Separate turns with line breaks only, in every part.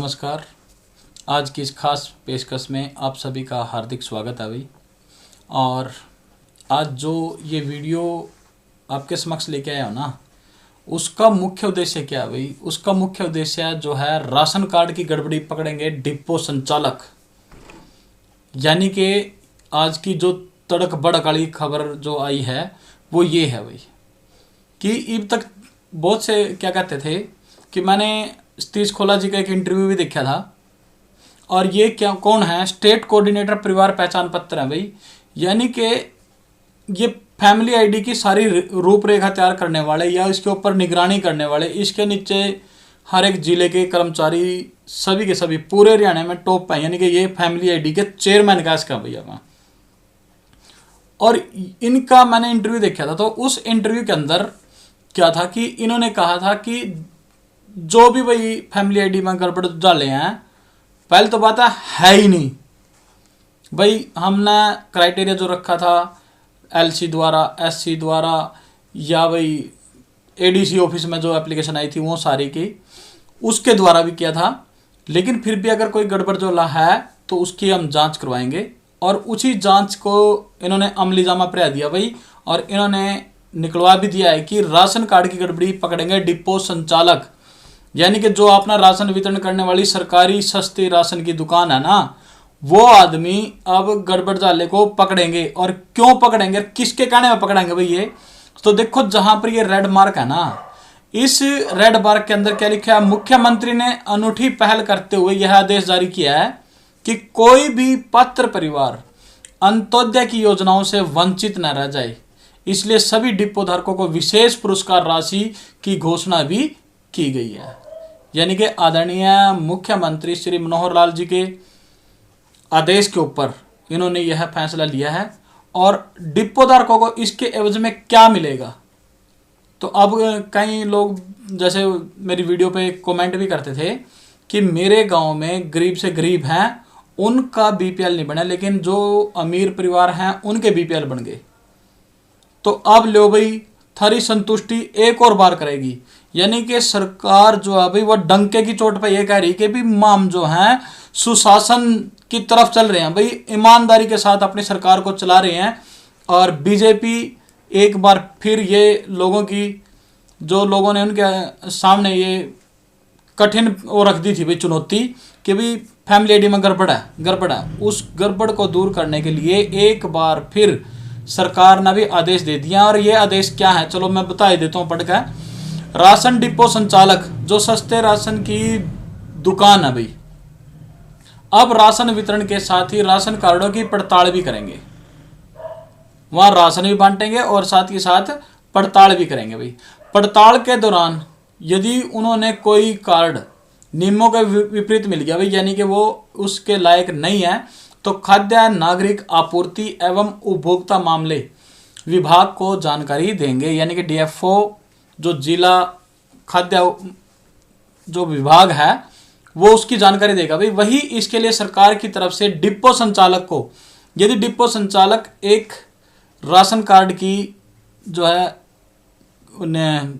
नमस्कार। आज की इस खास पेशकश में आप सभी का हार्दिक स्वागत है भाई। और आज जो ये वीडियो आपके समक्ष लेके आया हो ना, उसका मुख्य उद्देश्य क्या है भाई? उसका मुख्य उद्देश्य जो है राशन कार्ड की गड़बड़ी पकड़ेंगे डिपो संचालक। यानी कि आज की जो तड़क भड़क वाली खबर जो आई है वो ये है भाई कि अब तक बहुत से क्या कहते थे कि मैंने सतीश खोला जी का एक इंटरव्यू भी देखा था। और ये क्या कौन है? स्टेट कोऑर्डिनेटर परिवार पहचान पत्र है भाई। यानी कि ये फैमिली आईडी की सारी रूपरेखा तैयार करने वाले या इसके ऊपर निगरानी करने वाले, इसके नीचे हर एक जिले के कर्मचारी सभी के सभी पूरे हरियाणा में टॉप पे। यानी कि ये फैमिली आईडी के चेयरमैन का इसका भैया का। और इनका मैंने इंटरव्यू देखा था, तो उस इंटरव्यू के अंदर क्या था कि इन्होंने कहा था कि जो भी भाई फैमिली आईडी में गड़बड़ डाले हैं, पहले तो बात है ही नहीं भाई। हमने क्राइटेरिया जो रखा था एलसी द्वारा, एससी द्वारा या भाई एडीसी ऑफिस में जो एप्लीकेशन आई थी वो सारी की उसके द्वारा भी किया था। लेकिन फिर भी अगर कोई गड़बड़ जो ला है तो उसकी हम जांच करवाएंगे। और उसी जांच को इन्होंने अमली जामा पहरा दिया भाई। और इन्होंने निकलवा भी दिया है कि राशन कार्ड की गड़बड़ी पकड़ेंगे डिपो संचालक। यानी कि जो अपना राशन वितरण करने वाली सरकारी सस्ती राशन की दुकान है ना, वो आदमी अब गड़बड़ डाले को पकड़ेंगे। और क्यों पकड़ेंगे, किसके कहने में पकड़ेंगे भाई? ये तो देखो, जहां पर ये रेड मार्क है ना, इस रेड मार्क के अंदर क्या लिखा है? मुख्यमंत्री ने अनूठी पहल करते हुए यह आदेश जारी किया है कि कोई भी पात्र परिवार अंत्योदय की योजनाओं से वंचित न रह जाए। इसलिए सभी डिपो धारकों को विशेष पुरस्कार राशि की घोषणा भी की गई है। यानी कि आदरणीय मुख्यमंत्री श्री मनोहर लाल जी के आदेश के ऊपर इन्होंने यह फैसला लिया है। और डिपो धारकों को इसके एवज में क्या मिलेगा? तो अब कई लोग जैसे मेरी वीडियो पे कमेंट भी करते थे कि मेरे गांव में गरीब से गरीब हैं, उनका बीपीएल नहीं बना, लेकिन जो अमीर परिवार हैं उनके बीपीएल बन गए। तो अब लो भाई, थारी संतुष्टि एक और बार करेगी। यानी कि सरकार जो है भाई, वह डंके की चोट पर यह कह रही कि भी माम जो हैं सुशासन की तरफ चल रहे हैं भाई, ईमानदारी के साथ अपनी सरकार को चला रहे हैं। और बीजेपी एक बार फिर ये लोगों की, जो लोगों ने उनके सामने ये कठिन वो रख दी थी भाई चुनौती कि भाई फैमिली आईडी में गड़बड़ है, उस गड़बड़ को दूर करने के लिए एक बार फिर सरकार ने भी आदेश दे दिया। और ये आदेश क्या है, चलो मैं बता ही देता हूँ पढ़ कर। राशन डिपो संचालक जो सस्ते राशन की दुकान है भाई, अब राशन वितरण के साथ ही राशन कार्डों की पड़ताल भी करेंगे। वहां राशन भी बांटेंगे और साथ ही साथ पड़ताल भी करेंगे भाई। पड़ताल के दौरान यदि उन्होंने कोई कार्ड नियमों के विपरीत मिल गया भाई, यानी कि वो उसके लायक नहीं है, तो खाद्य नागरिक आपूर्ति एवं उपभोक्ता मामले विभाग को जानकारी देंगे। यानी कि डीएफओ जो जिला खाद्य जो विभाग है वो उसकी जानकारी देगा भाई। वही इसके लिए सरकार की तरफ से डिपो संचालक को, यदि डिपो संचालक एक राशन कार्ड की जो है उन्हें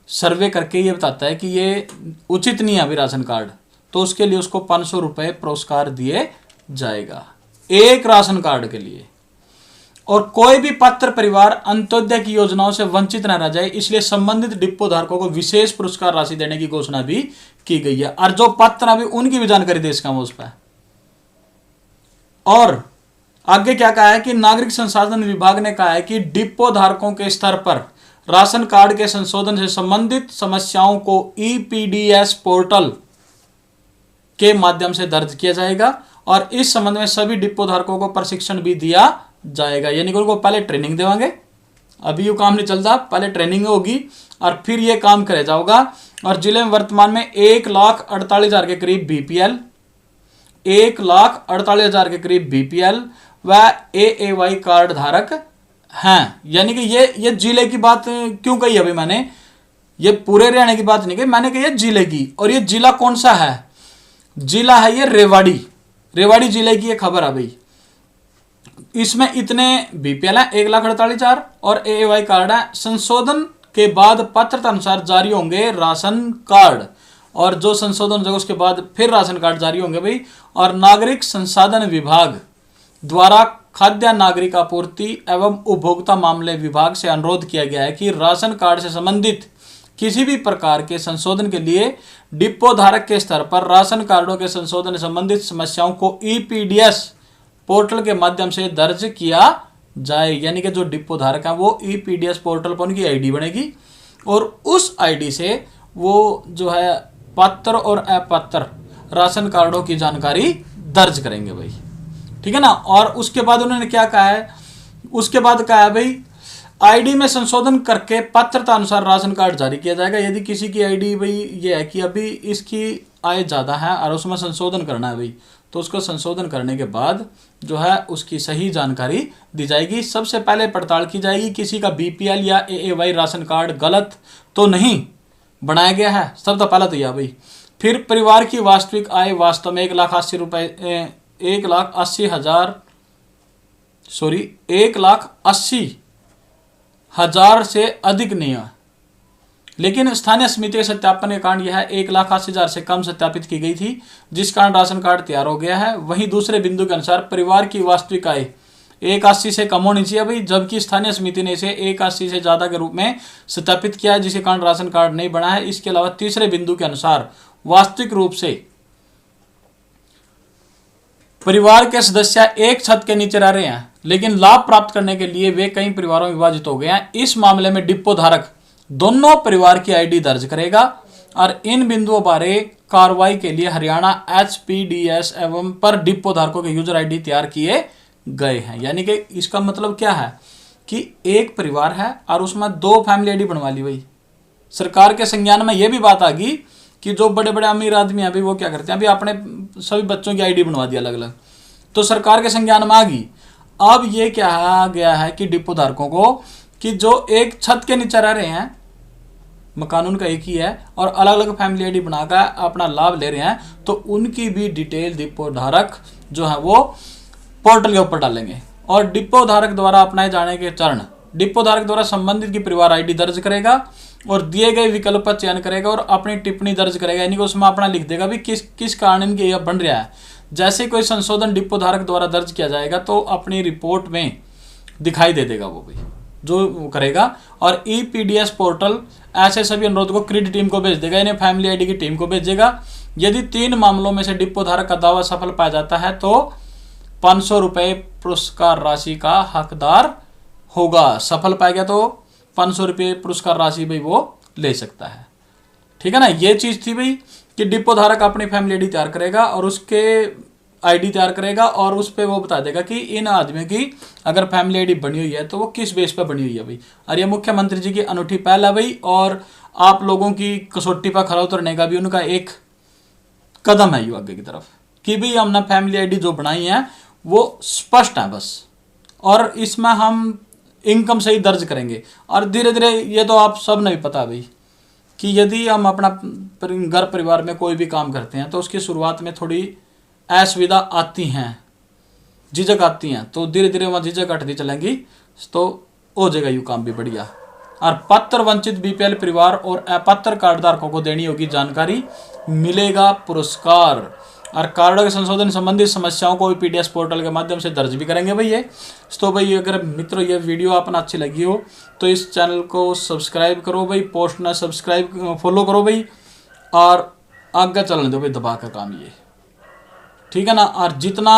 सर्वे करके ये बताता है कि ये उचित नहीं है अभी राशन कार्ड, तो उसके लिए उसको 500 रुपये पुरस्कार दिए जाएगा एक राशन कार्ड के लिए। और कोई भी पात्र परिवार अंत्योदय की योजनाओं से वंचित न रह जाए, इसलिए संबंधित डिपो धारकों को विशेष पुरस्कार राशि देने की घोषणा भी की गई है। और जो पात्र अभी उनकी भी जानकारी दे इसका उस पर। और आगे क्या कहा है कि नागरिक संसाधन विभाग ने कहा है कि डिपो धारकों के स्तर पर राशन कार्ड के संशोधन से संबंधित समस्याओं को ईपीडीएस पोर्टल के माध्यम से दर्ज किया जाएगा। और इस संबंध में सभी डिपो धारकों को प्रशिक्षण भी दिया जाएगा। यानी कि उनको पहले ट्रेनिंग देवांगे, अभी ये काम नहीं चलता, पहले ट्रेनिंग होगी और फिर ये काम करे जाओगा। और जिले में वर्तमान में 1,48,000 के करीब बीपीएल, 1,48,000 के करीब बीपीएल व एएवाई कार्ड धारक हैं। यानी कि ये जिले की बात क्यों कही अभी मैंने, ये पूरे हरियाणा की बात नहीं कही, मैंने कही जिले की। और ये जिला कौन सा है? जिला है ये रेवाड़ी जिले की ये खबर है भाई। इसमें इतने बीपीएल है 1,48,000 और एएवाई कार्ड है। संशोधन के बाद पात्रता अनुसार जारी होंगे राशन कार्ड और जो संशोधन हो जाएगा उसके बाद फिर राशन कार्ड जारी होंगे भाई। और नागरिक संसाधन विभाग द्वारा खाद्य नागरिक आपूर्ति एवं उपभोक्ता मामले विभाग से अनुरोध किया गया है कि राशन कार्ड से संबंधित किसी भी प्रकार के संशोधन के लिए डिपो धारक के स्तर पर राशन कार्डों के संशोधन से संबंधित समस्याओं को ईपीडीएस पोर्टल के माध्यम से दर्ज किया जाए। यानी कि जो डिपो धारक है वो ईपीडीएस पोर्टल पर उनकी आईडी बनेगी और उस आईडी से वो जो है पात्र और अपात्र राशन कार्डों की जानकारी दर्ज करेंगे भाई, ठीक है ना। और उसके बाद उन्होंने क्या कहा है, उसके बाद कहा है भाई आईडी में संशोधन करके पात्रता अनुसार राशन कार्ड जारी किया जाएगा। यदि किसी की आईडी भाई ये है कि अभी इसकी आय ज़्यादा है और उसमें संशोधन करना है भाई, तो उसको संशोधन करने के बाद जो है उसकी सही जानकारी दी जाएगी। सबसे पहले पड़ताल की जाएगी किसी का बीपीएल या एएवाई राशन कार्ड गलत तो नहीं बनाया गया है, सब तो पहला तो यह भाई। फिर परिवार की वास्तविक आय वास्तव में 1,80,000 से अधिक नहीं है, लेकिन स्थानीय समिति के सत्यापन के कारण यह 1,80,000 से कम सत्यापित की गई थी, जिस कारण राशन कार्ड तैयार हो गया है। वहीं दूसरे बिंदु के अनुसार परिवार की वास्तविक आय 1,80 से कम होनी चाहिए भाई, जबकि स्थानीय समिति ने इसे 1,80 से ज़्यादा के रूप में सत्यापित किया है, जिसके कारण राशन कार्ड नहीं बना है। इसके अलावा तीसरे बिंदु के अनुसार वास्तविक रूप से परिवार के सदस्य एक छत के नीचे रह रहे हैं, लेकिन लाभ प्राप्त करने के लिए वे कई परिवारों में विभाजित हो गए हैं। इस मामले में डिपो धारक दोनों परिवार की आईडी दर्ज करेगा और इन बिंदुओं बारे कार्रवाई के लिए हरियाणा एचपीडीएस एवं पर डिपो धारकों के यूजर आईडी तैयार किए गए हैं। यानी कि इसका मतलब क्या है कि एक परिवार है और उसमें 2 फैमिली आईडी बनवा ली भाई। सरकार के संज्ञान में यह भी बात आ गई कि जो बड़े बड़े अमीर आदमी हैं अभी वो क्या करते हैं, अभी अपने सभी बच्चों की आईडी बनवा दी अलग अलग, तो सरकार के संज्ञान में आ गई। अब ये क्या आ गया है कि डिपो धारकों को कि जो एक छत के नीचे रह रहे हैं, मकान उनका एक ही है और अलग अलग फैमिली आईडी बनाकर अपना लाभ ले रहे हैं, तो उनकी भी डिटेल डिपो धारक जो है वो पोर्टल के ऊपर डालेंगे। और डिपो धारक द्वारा अपनाए जाने के चरण, डिपो धारक द्वारा संबंधित की परिवार आईडी दर्ज करेगा और दिए गए विकल्प का चयन करेगा और अपनी टिप्पणी दर्ज करेगा। यानी कि उसमें अपना लिख देगा भी किस कारण इनके यह बन रहा है। जैसे कोई संशोधन डिपो धारक द्वारा दर्ज किया जाएगा तो अपनी रिपोर्ट में दिखाई दे देगा वो भी जो करेगा। और ईपीडीएस पोर्टल ऐसे सभी अनुरोध को क्रेडिट टीम को भेज देगा, इन्हें फैमिली आईडी की टीम को भेजेगा। यदि 3 मामलों में से डिपो धारक का दावा सफल पाया जाता है तो 500 रुपये पुरस्कार राशि का हकदार होगा। सफल पाया गया तो 500 रुपये पुरस्कार राशि भाई वो ले सकता है, ठीक है ना। ये चीज थी भाई कि डिपो धारक अपनी फैमिली आईडी तैयार करेगा और उसके आईडी तैयार करेगा और उस पर वो बता देगा कि इन आदमियों की अगर फैमिली आईडी बनी हुई है तो वो किस बेस पर बनी हुई है भाई। और ये मुख्यमंत्री जी की अनूठी पहल है भाई, और आप लोगों की कसौटी पर खरा उतरने का भी उनका एक कदम है यू आगे की तरफ कि भाई हमने फैमिली आईडी जो बनाई है वो स्पष्ट है बस, और इसमें हम इनकम सही दर्ज करेंगे। और धीरे धीरे ये तो आप सब ने भी पता भाई कि यदि हम अपना घर परिवार में कोई भी काम करते हैं तो उसकी शुरुआत में थोड़ी असुविधा आती हैं, झिझक आती हैं, तो धीरे धीरे वहाँ झिझक हटती चलेंगी तो हो जाएगा यू काम भी बढ़िया। और पात्र वंचित बीपीएल परिवार और अपात्र कार्डधारकों को देनी होगी जानकारी, मिलेगा पुरस्कार। और कार्डों के संशोधन संबंधित समस्याओं को पीडीएस पोर्टल के माध्यम से दर्ज भी करेंगे भाई ये। तो भाई अगर मित्रों ये वीडियो आपको अच्छी लगी हो तो इस चैनल को सब्सक्राइब करो भाई, पोस्ट ना सब्सक्राइब फॉलो करो भाई, और आगे चलने दो भाई दबा का काम ये, ठीक है ना। और जितना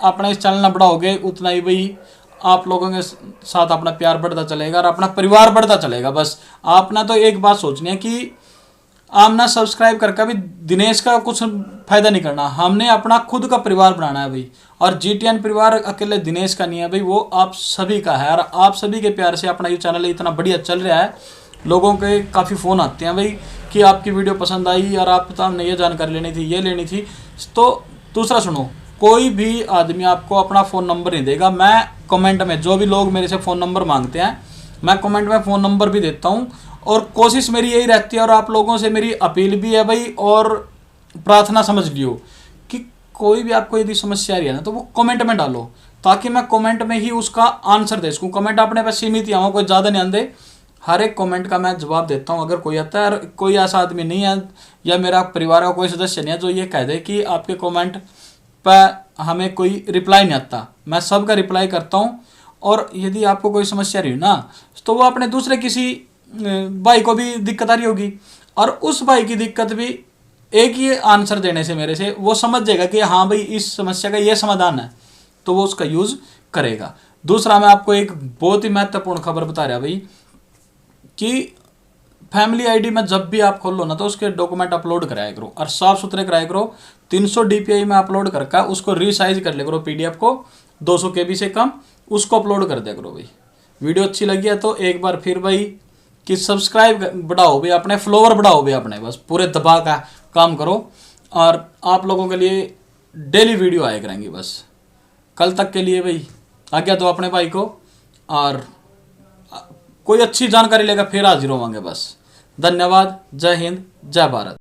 अपना इस चैनल ना बढ़ाओगे उतना ही भाई आप लोगों के साथ अपना प्यार बढ़ता चलेगा और अपना परिवार बढ़ता चलेगा। बस आपने तो एक बात सोचनी है कि आमना सब्सक्राइब करके भी दिनेश का कुछ फायदा नहीं करना, हमने अपना खुद का परिवार बनाना है भाई। और जीटीएन परिवार अकेले दिनेश का नहीं है भाई, वो आप सभी का है। और आप सभी के प्यार से अपना ये चैनल इतना बढ़िया चल रहा है, लोगों के काफ़ी फ़ोन आते हैं भाई कि आपकी वीडियो पसंद आई और आप हमने ये जानकारी लेनी थी ये लेनी थी। तो दूसरा सुनो, कोई भी आदमी आपको अपना फ़ोन नंबर नहीं देगा। मैं कमेंट में जो भी लोग मेरे से फ़ोन नंबर मांगते हैं मैं कमेंट में फ़ोन नंबर भी देता हूँ, और कोशिश मेरी यही रहती है और आप लोगों से मेरी अपील भी है भाई और प्रार्थना समझ लियो कि कोई भी आपको यदि समस्या आ रही है ना तो वो कमेंट में डालो, ताकि मैं कमेंट में ही उसका आंसर दे सकूँ। कमेंट अपने पे सीमित ही आऊँ, कोई ज़्यादा नहीं आंदे, हर एक कमेंट का मैं जवाब देता हूँ। अगर कोई आता है, और कोई ऐसा आदमी नहीं है या मेरा परिवार का कोई सदस्य नहीं है जो ये कह दे कि आपके कमेंट पर हमें कोई रिप्लाई नहीं आता, मैं सबका रिप्लाई करता हूँ। और यदि आपको कोई समस्या रही ना, तो वो अपने दूसरे किसी भाई को भी दिक्कत आ रही होगी, और उस भाई की दिक्कत भी एक ही आंसर देने से मेरे से वो समझ जाएगा कि हाँ भाई इस समस्या का ये समाधान है, तो वो उसका यूज़ करेगा। दूसरा, मैं आपको एक बहुत ही महत्वपूर्ण खबर बता रहा भाई कि फैमिली आईडी में जब भी आप खोल लो ना, तो उसके डॉक्यूमेंट अपलोड कराया करो और साफ सुथरे कराया करो। 300 DPI में अपलोड करके उसको रीसाइज कर ले करो, PDF को 200 KB से कम, उसको अपलोड कर दिया करो भाई। वीडियो अच्छी लगी है तो एक बार फिर भाई कि सब्सक्राइब बढ़ाओ भाई, अपने फॉलोवर बढ़ाओ भाई, अपने बस पूरे दबा का काम करो। और आप लोगों के लिए डेली वीडियो आया करेंगी। बस कल तक के लिए भाई आज्ञा दो अपने भाई को, और कोई अच्छी जानकारी लेकर फिर हाजिर होवांगे। बस धन्यवाद। जय हिंद, जय भारत।